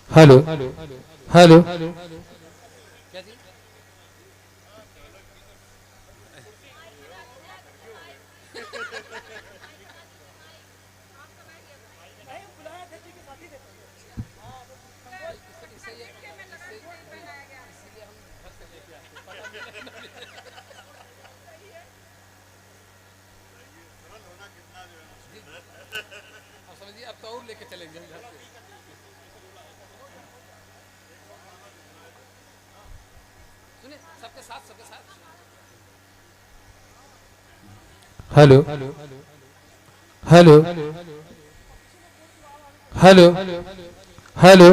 Hello hello. समझिए अब तो और लेके चलेंगे। सुनिए सबके साथ हेलो हेलो हेलो हेलो।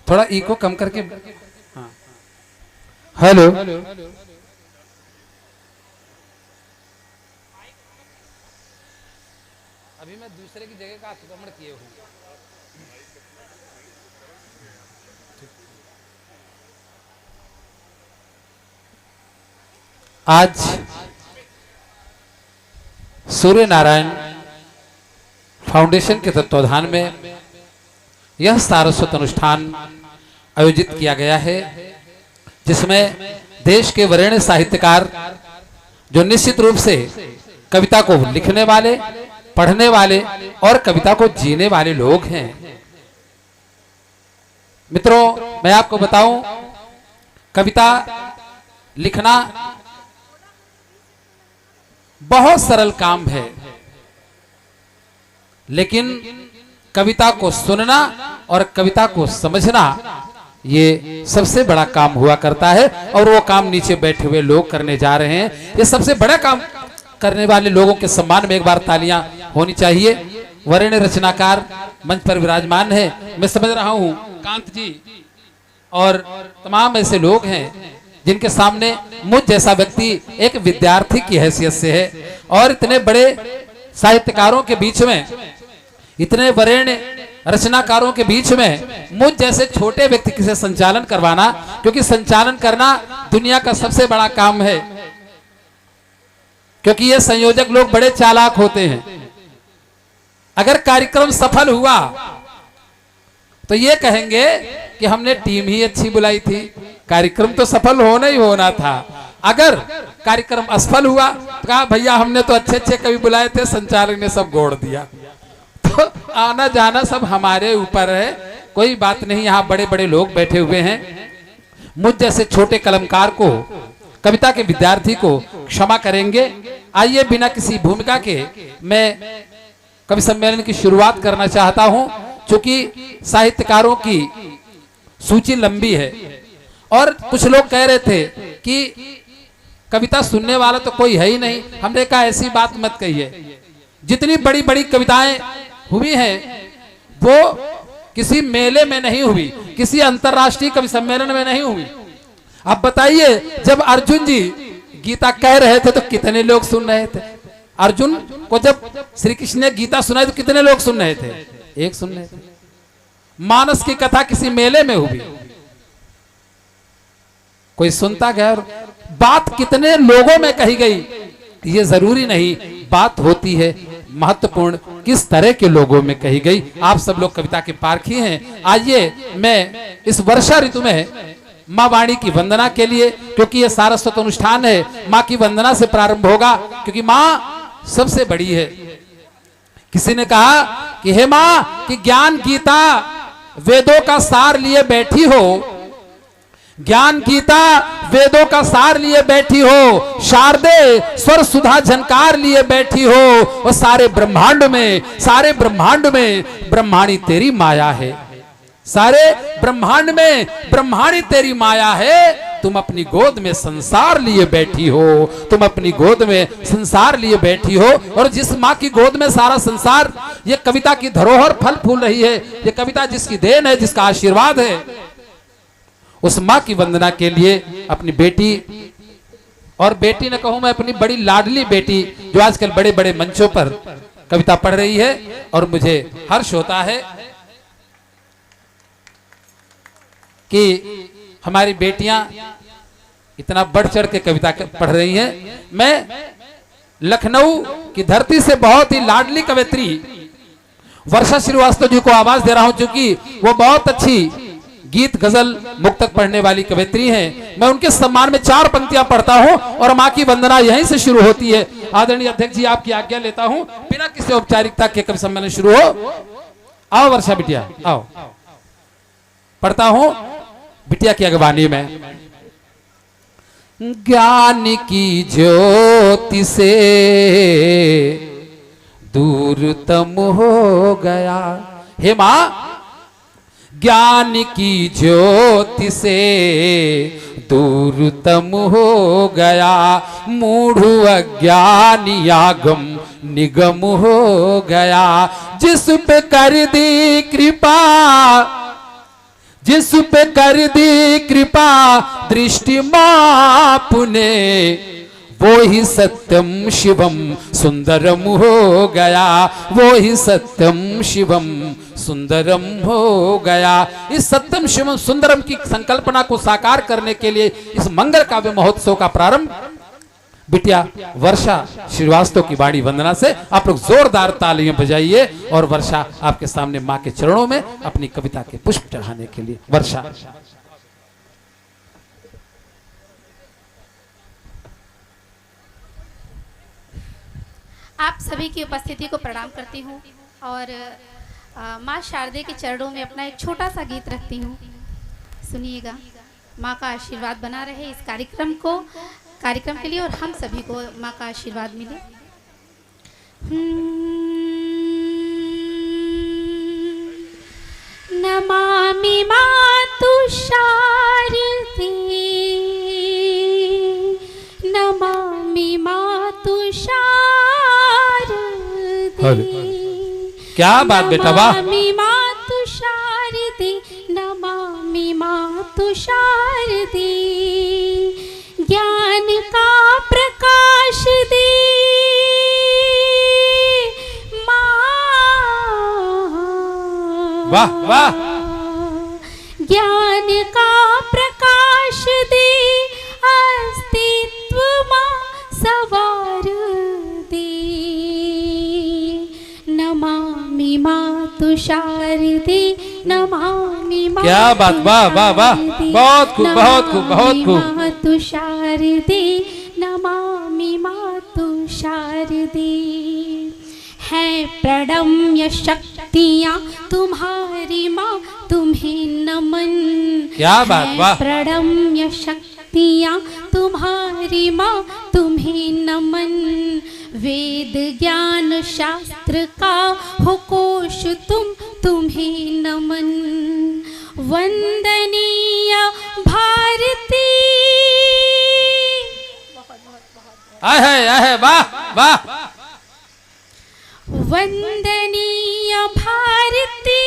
थोड़ा इको कम करके। हाँ हेलो अभी मैं दूसरे की जगह का अतिक्रमण किए हूँ। आज सूर्य नारायण फाउंडेशन के तत्वाधान में यह सारस्वत अनुष्ठान आयोजित किया गया है, जिसमें देश के वरेण्य साहित्यकार जो निश्चित रूप से कविता को लिखने वाले, पढ़ने वाले और कविता को जीने वाले लोग हैं। मित्रों, मैं आपको बताऊं, कविता लिखना बहुत सरल काम है, लेकिन कविता को सुनना और कविता को समझना ये सबसे बड़ा काम हुआ करता है, और वो काम नीचे बैठे हुए लोग करने जा रहे हैं। ये सबसे बड़ा काम करने वाले लोगों के सम्मान में एक बार तालियां होनी चाहिए। वरेण्य रचनाकार मंच पर विराजमान है, मैं समझ रहा हूं कांत जी और तमाम ऐसे लोग हैं जिनके सामने मुझ जैसा व्यक्ति एक विद्यार्थी की हैसियत से है, और इतने बड़े साहित्यकारों के बीच में, इतने वरेण्य रचनाकारों के बीच में मुझ जैसे छोटे व्यक्ति से संचालन करवाना, क्योंकि संचालन करना दुनिया का सबसे बड़ा काम है, क्योंकि ये संयोजक लोग बड़े चालाक होते हैं। अगर कार्यक्रम सफल हुआ तो ये कहेंगे कि हमने टीम ही अच्छी बुलाई थी, कार्यक्रम तो सफल होना ही होना था। अगर कार्यक्रम असफल हुआ तो कहा भैया हमने तो अच्छे अच्छे कवि बुलाए थे, संचालक ने सब गोड़ दिया। तो आना जाना सब हमारे ऊपर है, कोई बात नहीं। यहाँ बड़े बड़े लोग बैठे हुए हैं, मुझ जैसे छोटे कलमकार को, कविता के विद्यार्थी को क्षमा करेंगे। आइए बिना किसी भूमिका के मैं कवि सम्मेलन की शुरुआत करना चाहता हूं, क्योंकि साहित्यकारों की सूची लंबी है, और कुछ लोग कह रहे थे कि कविता सुनने वाला तो कोई है ही नहीं। हमने कहा ऐसी बात मत कहिए, जितनी बड़ी बड़ी कविताएं हुई हैं वो किसी मेले में नहीं हुई, किसी अंतर्राष्ट्रीय कवि सम्मेलन में नहीं हुई। अब बताइए, जब अर्जुन जी गीता कह रहे थे तो कितने लोग सुन रहे थे? अर्जुन को जब श्री कृष्ण ने गीता सुनाई तो कितने लोग सुन रहे थे? एक सुन रहे थे। मानस की कथा किसी मेले में हुई, कोई सुनता गया, और बात कितने लोगों में कही गई ये जरूरी नहीं, बात होती है महत्वपूर्ण किस तरह के लोगों में कही गई। आप सब लोग कविता के पारखी हैं। आइए मैं इस वर्षा ऋतु में माँ वाणी की वंदना के लिए, क्योंकि ये सारस्वत अनुष्ठान है, माँ की वंदना से प्रारंभ होगा, क्योंकि माँ सबसे बड़ी है। किसी ने कहा कि हे माँ कि ज्ञान गीता वेदों का सार लिए बैठी हो, ज्ञान गीता वेदों का सार लिए बैठी हो, शारदे स्वर सुधा झनकार लिए बैठी हो, और सारे ब्रह्मांड में ब्रह्माणी तेरी माया है, सारे ब्रह्मांड में ब्रह्माणी तेरी माया है। तुम अपनी गोद में संसार लिए बैठी हो, तुम अपनी गोद में संसार लिए बैठी हो, और जिस माँ की गोद में सारा संसार, ये कविता की धरोहर फल फूल रही है, ये कविता जिसकी देन है, जिसका आशीर्वाद है, उस माँ की वंदना के लिए अपनी बेटी, और बेटी न कहूं मैं, अपनी बड़ी लाडली बेटी जो आजकल बड़े बड़े मंचों पर कविता पढ़ रही है, और मुझे हर्ष होता है कि हमारी बेटियां इतना बढ़ चढ़ के कविता पढ़ रही हैं। मैं लखनऊ की धरती से बहुत ही लाडली कवयित्री वर्षा श्रीवास्तव जी को आवाज दे रहा हूं, क्योंकि वो बहुत अच्छी गीत गजल मुक्तक पढ़ने वाली कवयित्री हैं। मैं उनके सम्मान में 4 पंक्तियां पढ़ता हूं और मां की वंदना यहीं से शुरू होती है। आदरणीय अध्यक्ष जी, आपकी आज्ञा लेता हूं, बिना किसी औपचारिकता के कवि सम्मेलन शुरू हो। आओ वर्षा बिटिया, आओ। पढ़ता हूं बिटिया की अगवानी में। ज्ञान की ज्योति से दूरतम हो गया, हे मां, ज्ञान की ज्योति से दूरतम हो गया, मूढ़ अज्ञानी आगम निगम हो गया। जिस पे कर दी कृपा, जिस पे कर दी कृपा दृष्टि मापुने, वो ही सत्यम शिवम सुंदरम हो गया, वो ही सत्यम शिवम सुंदरम हो गया। इस सत्यम शिवम सुंदरम की संकल्पना को साकार करने के लिए इस मंगल काव्य महोत्सव का प्रारंभ बिटिया वर्षा श्रीवास्तव की वाणी वंदना से। आप लोग जोरदार तालियां बजाइए और वर्षा आपके सामने मां के चरणों में अपनी कविता के पुष्प चढ़ाने के लिए। वर्षा। आप सभी की उपस्थिति को प्रणाम करती हूँ और माँ शारदे के चरणों में अपना एक छोटा सा गीत रखती हूँ, सुनिएगा। माँ का आशीर्वाद बना रहे इस कार्यक्रम के लिए और हम सभी को माँ का आशीर्वाद मिले। नमामि मातु शारदे, नमामि मातु शारदे। क्या बात बेटा, वाह। नमामि मातु शारदे, नमामि मातु शारदे, ज्ञान का प्रकाश दे वाह वाह। ज्ञान का प्रकाश दे, अस्तित्व मां सवार दे। नमामि मातु शारदे, नमामि मातु। क्या बात, वाह वाह वाह, बहुत खूब बहुत खूब बहुत खूब। मातु शारदे, नमामि मातु शारदे। है प्रणम्य शक्तियाँ तुम्हारी माँ, तुम्हें नमन। क्या बात, वाह। प्रणम्य शक्तियाँ तुम्हारी माँ, तुम्हें नमन। वेद ज्ञान शास्त्र का हो कोश तुम्हें नमन। वंदनीय भारती। आहे वाह वाह। वंदनीय भारती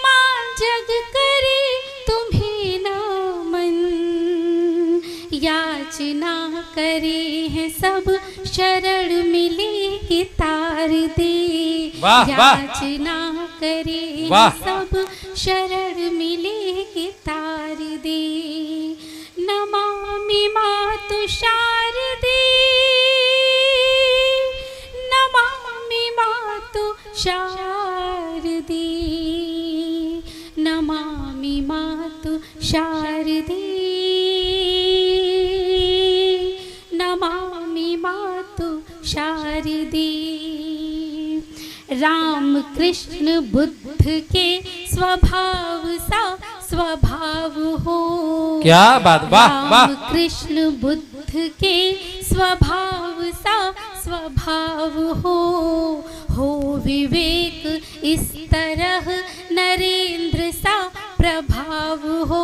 माँ, जग करे तुम्हें नमन। याचना करे हैं सब, शरण मिलेगी तार दे। याचना करे हैं सब, शरण मिलेगी तार दे। नमामि मातु शारदे, नमामि मातु शारदे, नमामि मातु शारदे, नमामि मातु शारदे। राम कृष्ण बुद्ध के स्वभाव सा स्वभाव हो। क्या बात, वाह वाह। राम कृष्ण बुद्ध के स्वभाव सा स्वभाव हो विवेक इस तरह नरेंद्र सा प्रभाव हो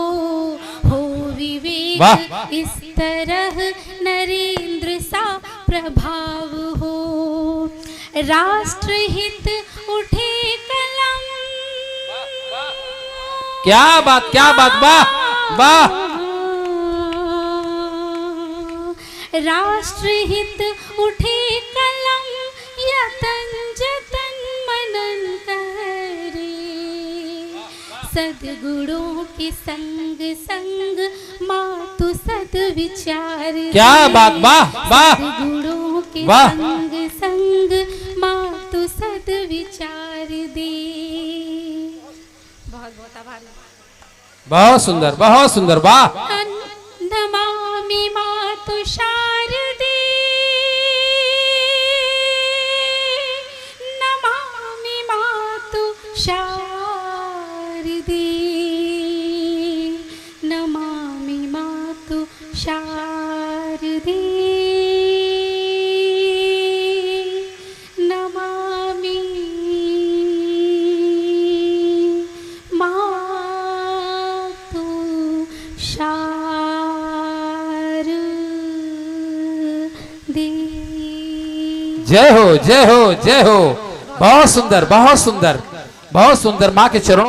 विवेक इस तरह नरेंद्र सा प्रभाव हो। राष्ट्रहित उठे कलम। क्या बात, वाह वाह। राष्ट्रहित उठे कलम, यतन जतन मनन करे। सद्गुणों के संग संग मातु सद विचार। क्या बात, वाह वाह। सद्गुणों के संग संग मातु तू सद विचार दे। बहुत बहुत आभार। बहुत सुंदर, बहुत सुंदर, वाह। नमामि मातु शारदे, नमामि मातु शारदे, नमामि मातु शारदे, नमामि मातु शारदे। जय हो, जय हो, जय हो। बहुत सुंदर, बहुत सुंदर, बहुत सुंदर। माँ के चरणों